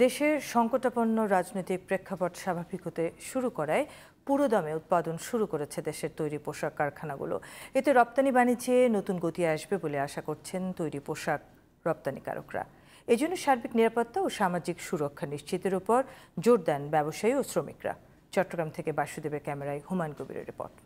দেশের সংকটাপন্ন রাজনৈতিক প্রেক্ষাপট স্বাভাবিক হতে শুরু করায় পুরোদমে উৎপাদন শুরু করেছে দেশের তৈরি পোশাক কারখানাগুলো। এতে রপ্তানি বাণিজ্যে নতুন গতি আসবে বলে আশা করছেন তৈরি পোশাক রপ্তানিকারকরা। এজন্য সার্বিক নিরাপত্তা ও সামাজিক সুরক্ষা নিশ্চিতের উপর জোর দেন ব্যবসায়ী ও শ্রমিকরা। চট্টগ্রাম থেকে বাসুদেবের ক্যামেরায় হুমায়ুন কবিরের রিপোর্ট।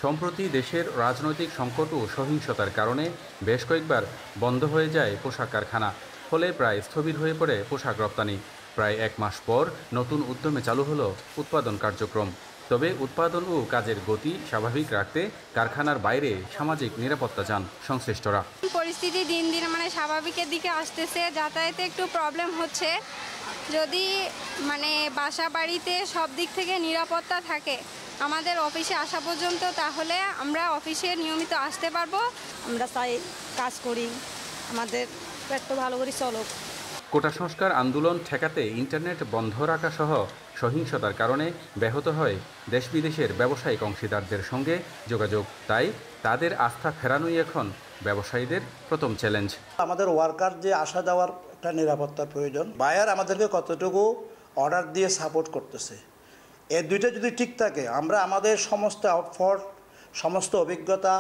সম্প্রতি দেশের রাজনৈতিক সংকট ও সহিংসতার কারণে বেশ কয়েকবার বন্ধ হয়ে যায় পোশাক কারখানা। ফলে প্রায় স্থবির হয়ে পড়ে পোশাক রপ্তানি। প্রায় এক মাস পর নতুন উদ্যমে চালু হলো উৎপাদন কার্যক্রম। তবে উৎপাদন ও কাজের গতি স্বাভাবিক রাখতে কারখানার বাইরে সামাজিক নিরাপত্তা চান সংশ্লিষ্টরা। পরিস্থিতি দিন দিন স্বাভাবিকের দিকে আসতেছে, যাতায়াতে একটু প্রবলেম হচ্ছে। যদি বাসা বাড়িতে সব দিক থেকে নিরাপত্তা থাকে আমাদের অফিসে আসা পর্যন্ত, তাহলে আমরা অফিসে নিয়মিত আসতে পারবো। আমরা চাই কাজ করি, আমাদের পেট ভালো করে চলুক। কোটা সংস্কার আন্দোলন ঠেকাতে ইন্টারনেট বন্ধ রাখা সহ সহিংসতার কারণে ব্যাহত হয় দেশ বিদেশের ব্যবসায়িক অংশীদারদের সঙ্গে যোগাযোগ। তাই তাদের আস্থা ফেরানোই এখন ব্যবসায়ীদের প্রথম চ্যালেঞ্জ। আমাদের ওয়ার্কার যে আসা যাওয়ার একটা নিরাপত্তার প্রয়োজন, বায়ার আমাদেরকে কতটুকু অর্ডার দিয়ে সাপোর্ট করতেছে, এই দুইটা যদি ঠিক থাকে আমরা আমাদের সমস্ত আউটফোর্স, সমস্ত অভিজ্ঞতা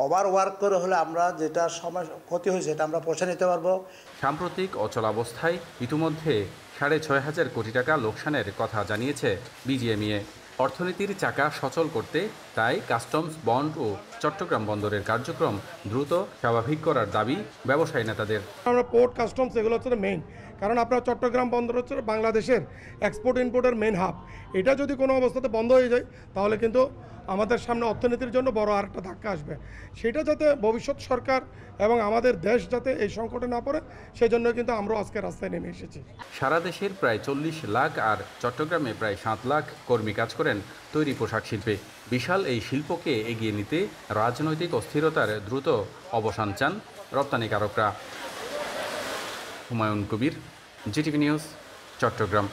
ওভার ওয়ার্ক করে হলে আমরা যেটা সময় ক্ষতি হয়েছে এটা আমরা পোষা নিতে পারবো। সাম্প্রতিক অচলাবস্থায় ইতিমধ্যে ৬,৫০০ কোটি টাকা লোকসানের কথা জানিয়েছে বিজিএমইএ। অর্থনীতির চাকা সচল করতে তাই কাস্টমস, বন্ড ও চট্টগ্রাম বন্দরের কার্যক্রম দ্রুত স্বাভাবিক করার দাবি ব্যবসায়ী নেতাদের। আমরা পোর্ট, কাস্টমস এগুলো হচ্ছে মেইন, কারণ আপনার চট্টগ্রাম বন্দর হচ্ছে বাংলাদেশের এক্সপোর্ট ইম্পোর্টের মেইন হাব। এটা যদি কোনো অবস্থাতে বন্ধ হয়ে যায় তাহলে কিন্তু আমাদের সামনে অর্থনীতির জন্য বড় আরেকটা ধাক্কা আসবে। সেটা যাতে ভবিষ্যৎ সরকার এবং আমাদের দেশ যাতে এই সংকটে না পড়ে, সেই জন্য কিন্তু আমরা আজকে রাস্তায় নেমে এসেছি। সারা দেশের প্রায় ৪০ লাখ আর চট্টগ্রামে প্রায় ৭ লাখ কর্মী কাজ করেন তৈরি পোশাক শিল্পে। বিশাল এই শিল্পকে এগিয়ে নিতে রাজনৈতিক অস্থিরতার দ্রুত অবসান চান রপ্তানিকারকরা। Humayun Kabir, GTV news, Chittagong.